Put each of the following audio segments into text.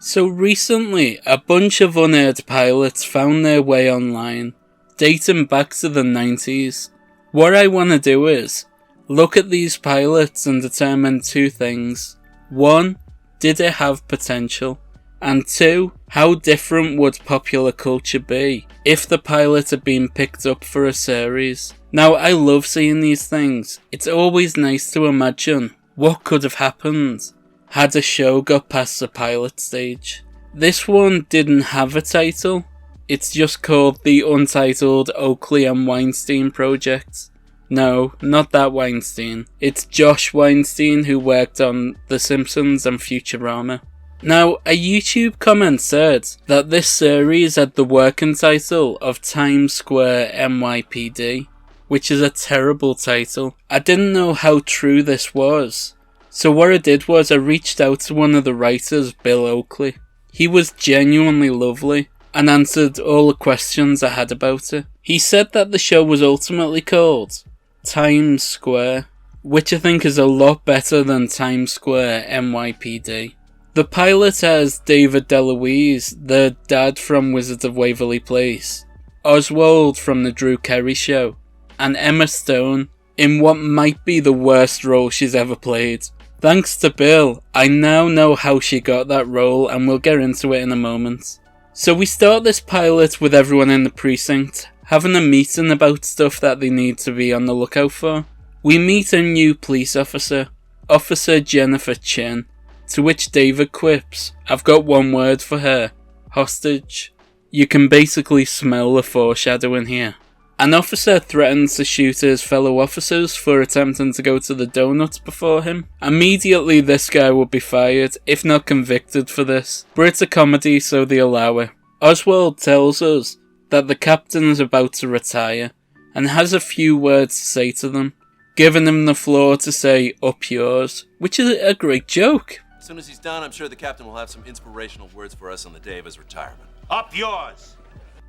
So recently, a bunch of unaired pilots found their way online, dating back to the 90s. What I want to do is look at these pilots and determine two things. One, did it have potential? And two, how different would popular culture be if the pilot had been picked up for a series? Now, I love seeing these things. It's always nice to imagine what could have happened had a show got past the pilot stage. This one didn't have a title. It's just called the Untitled Oakley and Weinstein Project. No, not that Weinstein. It's Josh Weinstein, who worked on The Simpsons and Futurama. Now, a YouTube comment said that this series had the working title of Times Square NYPD, which is a terrible title. I didn't know how true this was. So what I did was I reached out to one of the writers, Bill Oakley. He was genuinely lovely and answered all the questions I had about it. He said that the show was ultimately called Times Square, which I think is a lot better than Times Square NYPD. The pilot has David DeLuise, the dad from Wizards of Waverly Place, Oswald from The Drew Carey Show, and Emma Stone in what might be the worst role she's ever played. Thanks to Bill, I now know how she got that role, and we'll get into it in a moment. So we start this pilot with everyone in the precinct having a meeting about stuff that they need to be on the lookout for. We meet a new police officer, Officer Jennifer Chin, to which David quips, "I've got one word for her, hostage." You can basically smell the foreshadowing here. An officer threatens to shoot his fellow officers for attempting to go to the donuts before him. Immediately this guy would be fired, if not convicted for this. But it's a comedy, so they allow it. Oswald tells us that the captain is about to retire, and has a few words to say to them, giving him the floor to say, "Up yours," which is a great joke. As soon as he's done, I'm sure the captain will have some inspirational words for us on the day of his retirement. Up yours!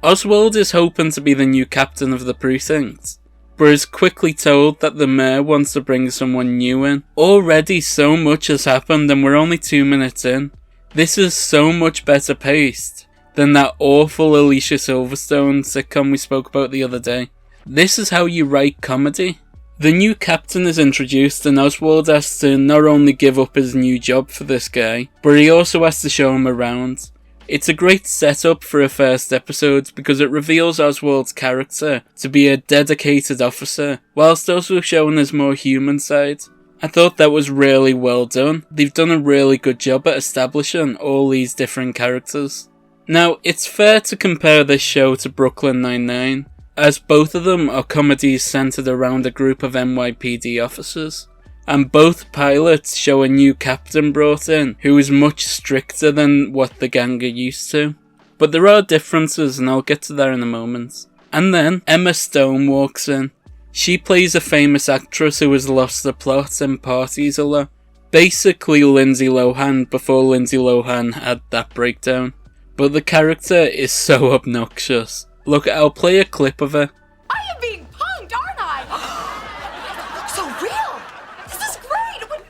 Oswald is hoping to be the new captain of the precinct, but is quickly told that the mayor wants to bring someone new in. Already so much has happened and we're only 2 minutes in. This is so much better paced than that awful Alicia Silverstone sitcom we spoke about the other day. This is how you write comedy. The new captain is introduced and Oswald has to not only give up his new job for this guy, but he also has to show him around. It's a great setup for a first episode because it reveals Oswald's character to be a dedicated officer, whilst also showing his more human side. I thought that was really well done. They've done a really good job at establishing all these different characters. Now, it's fair to compare this show to Brooklyn Nine-Nine, as both of them are comedies centered around a group of NYPD officers, and both pilots show a new captain brought in who is much stricter than what the gang are used to. But there are differences and I'll get to that in a moment. And then Emma Stone walks in. She plays a famous actress who has lost the plot and parties a lot. Basically Lindsay Lohan before Lindsay Lohan had that breakdown. But the character is so obnoxious. Look, I'll play a clip of her. I am being punked, aren't I? So real! This is great!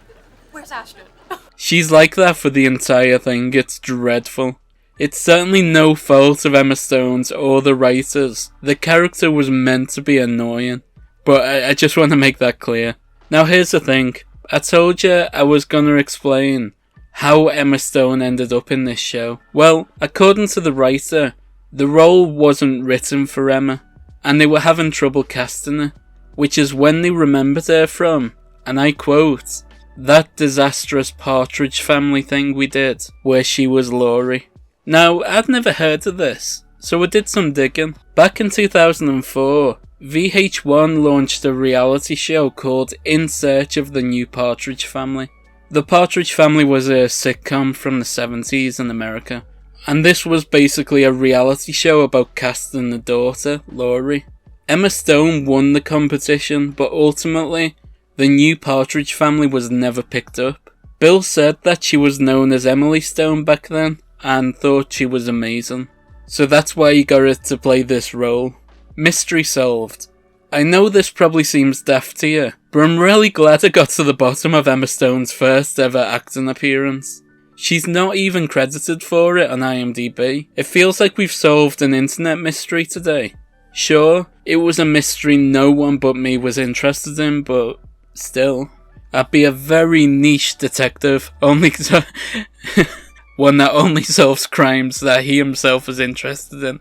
Where's Ashton? She's like that for the entire thing, it's dreadful. It's certainly no fault of Emma Stone's or the writers. The character was meant to be annoying. But I just want to make that clear. Now here's the thing. I told you I was gonna explain how Emma Stone ended up in this show. Well, according to the writer, the role wasn't written for Emma, and they were having trouble casting her, which is when they remembered her from, and I quote, "that disastrous Partridge Family thing we did, where she was Laurie." Now, I'd never heard of this, so I did some digging. Back in 2004, VH1 launched a reality show called In Search of the New Partridge Family. The Partridge Family was a sitcom from the 70s in America, and this was basically a reality show about casting the daughter, Laurie. Emma Stone won the competition, but ultimately, the New Partridge Family was never picked up. Bill said that she was known as Emily Stone back then, and thought she was amazing. So that's why he got her to play this role. Mystery solved. I know this probably seems daft to you, but I'm really glad I got to the bottom of Emma Stone's first ever acting appearance. She's not even credited for it on IMDb. It feels like we've solved an internet mystery today. Sure, it was a mystery no one but me was interested in, but still. I'd be a very niche detective, one that only solves crimes that he himself is interested in.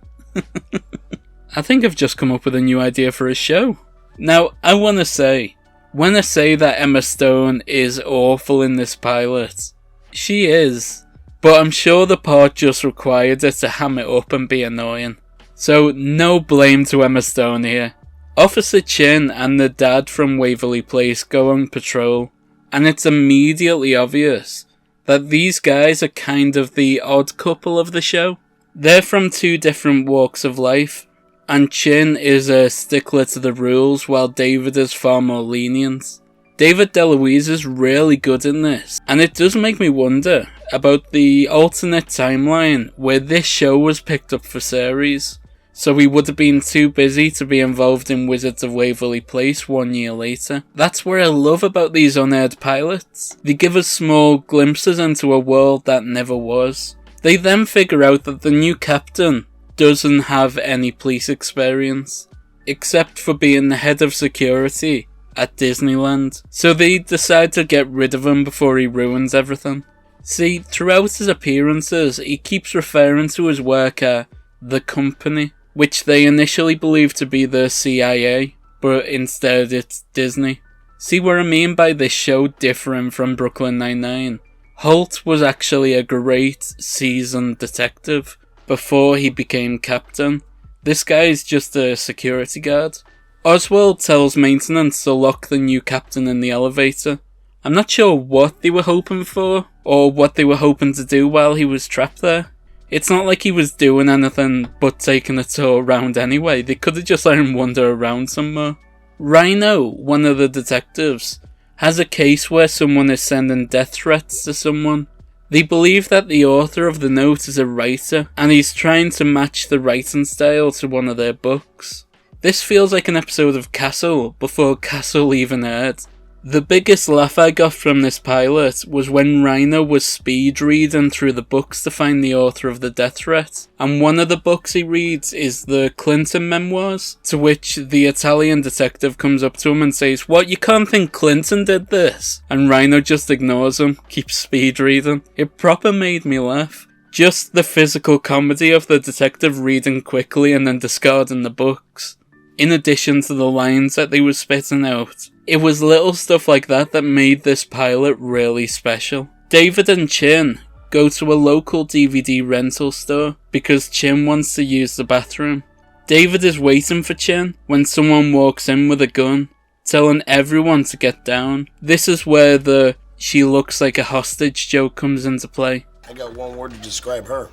I think I've just come up with a new idea for a show. Now, I want to say, when I say that Emma Stone is awful in this pilot, she is, but I'm sure the part just required her to ham it up and be annoying. So, no blame to Emma Stone here. Officer Chin and the dad from Waverly Place go on patrol, and it's immediately obvious that these guys are kind of the odd couple of the show. They're from two different walks of life, and Chin is a stickler to the rules while David is far more lenient. David DeLuise is really good in this, and it does make me wonder about the alternate timeline where this show was picked up for series, so he would have been too busy to be involved in Wizards of Waverly Place 1 year later. That's what I love about these unaired pilots. They give us small glimpses into a world that never was. They then figure out that the new captain doesn't have any police experience, except for being the head of security at Disneyland, so they decide to get rid of him before he ruins everything. See, throughout his appearances, he keeps referring to his work as the company, which they initially believe to be the CIA, but instead it's Disney. See what I mean by this show differing from Brooklyn Nine-Nine? Holt was actually a great seasoned detective before he became captain. This guy is just a security guard. Oswald tells maintenance to lock the new captain in the elevator. I'm not sure what they were hoping for, or what they were hoping to do while he was trapped there. It's not like he was doing anything but taking a tour around anyway. They could have just let him wander around somewhere. Rhino, one of the detectives, has a case where someone is sending death threats to someone. They believe that the author of the note is a writer, and he's trying to match the writing style to one of their books. This feels like an episode of Castle before Castle even aired. The biggest laugh I got from this pilot was when Rhino was speed reading through the books to find the author of the death threat, and one of the books he reads is the Clinton memoirs, to which the Italian detective comes up to him and says, "What, you can't think Clinton did this?" And Rhino just ignores him, keeps speed reading. It proper made me laugh. Just the physical comedy of the detective reading quickly and then discarding the books, in addition to the lines that they were spitting out. It was little stuff like that that made this pilot really special. David and Chin go to a local DVD rental store because Chin wants to use the bathroom. David is waiting for Chin when someone walks in with a gun, telling everyone to get down. This is where the "she looks like a hostage" joke comes into play. I got one word to describe her.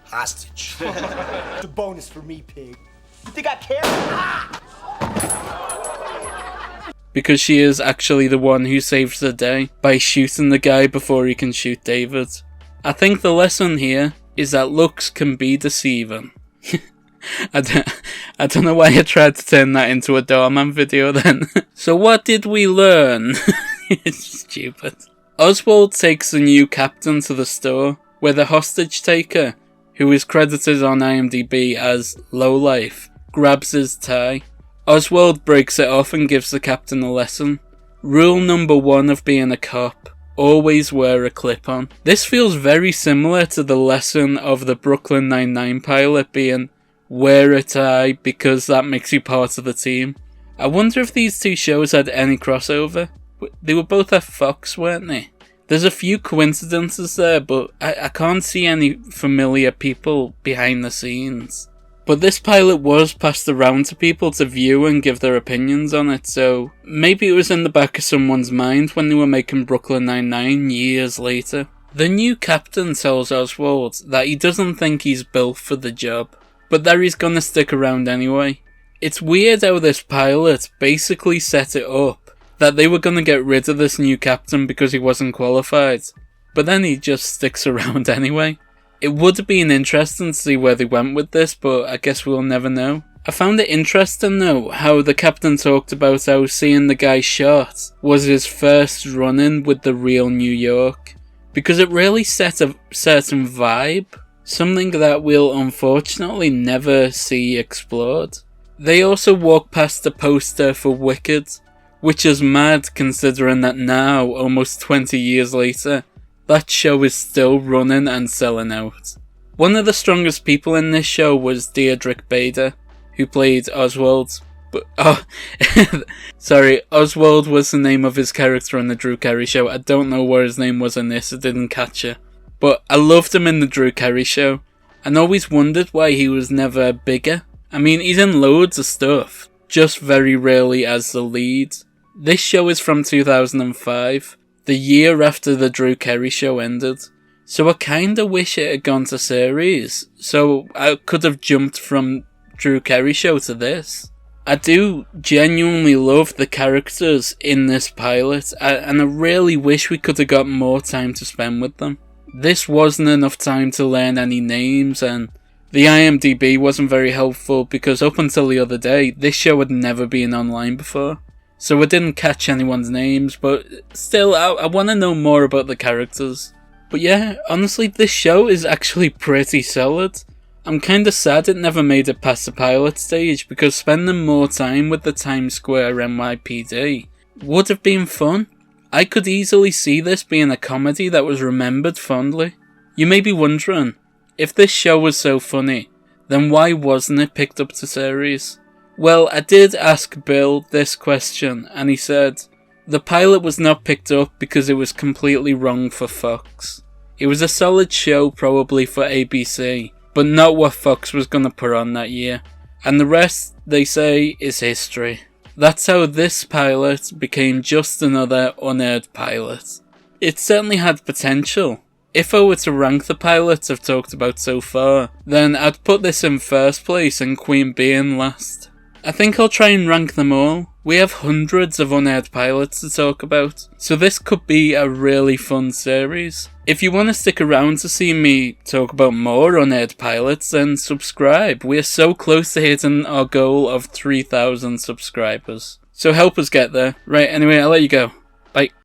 Hostage. It's a bonus for me, pig. You think I care? Because she is actually the one who saves the day by shooting the guy before he can shoot David. I think the lesson here is that looks can be deceiving. I don't know why I tried to turn that into a Doorman video then. So what did we learn? It's stupid. Oswald takes the new captain to the store, where the hostage taker, who is credited on IMDb as Lowlife, grabs his tie. Oswald breaks it off and gives the captain a lesson. Rule number 1 of being a cop: always wear a clip-on. This feels very similar to the lesson of the Brooklyn Nine-Nine pilot being wear a tie because that makes you part of the team. I wonder if these two shows had any crossover. They were both at Fox, weren't they? There's a few coincidences there, but I can't see any familiar people behind the scenes. But this pilot was passed around to people to view and give their opinions on it, so maybe it was in the back of someone's mind when they were making Brooklyn Nine-Nine years later. The new captain tells Oswald that he doesn't think he's built for the job, but that he's gonna stick around anyway. It's weird how this pilot basically set it up that they were gonna get rid of this new captain because he wasn't qualified, but then he just sticks around anyway. It would have been interesting to see where they went with this, but I guess we'll never know. I found it interesting though, how the captain talked about how seeing the guy shot was his first run-in with the real New York, because it really set a certain vibe, something that we'll unfortunately never see explored. They also walked past the poster for Wicked, which is mad considering that now, almost 20 years later, that show is still running and selling out. One of the strongest people in this show was Deirdre Bader, who played Oswald. Oswald was the name of his character on the Drew Carey Show. I don't know what his name was in this, I didn't catch it. But I loved him in the Drew Carey Show, and always wondered why he was never bigger. I mean, he's in loads of stuff, just very rarely as the lead. This show is from 2005, the year after the Drew Carey Show ended. So I kinda wish it had gone to series, so I could have jumped from Drew Carey Show to this. I do genuinely love the characters in this pilot, and I really wish we could have got more time to spend with them. This wasn't enough time to learn any names, and the IMDb wasn't very helpful because up until the other day, this show had never been online before. So I didn't catch anyone's names, but still, I want to know more about the characters. But yeah, honestly, this show is actually pretty solid. I'm kinda sad it never made it past the pilot stage, because spending more time with the Times Square NYPD would have been fun. I could easily see this being a comedy that was remembered fondly. You may be wondering, if this show was so funny, then why wasn't it picked up to series? Well, I did ask Bill this question, and he said, the pilot was not picked up because it was completely wrong for Fox. It was a solid show probably for ABC, but not what Fox was going to put on that year. And the rest, they say, is history. That's how this pilot became just another unaired pilot. It certainly had potential. If I were to rank the pilots I've talked about so far, then I'd put this in first place and Queen Bee in last. I think I'll try and rank them all. We have hundreds of unaired pilots to talk about, so this could be a really fun series. If you want to stick around to see me talk about more unaired pilots, then subscribe. We are so close to hitting our goal of 3,000 subscribers. So help us get there. Right, anyway, I'll let you go. Bye.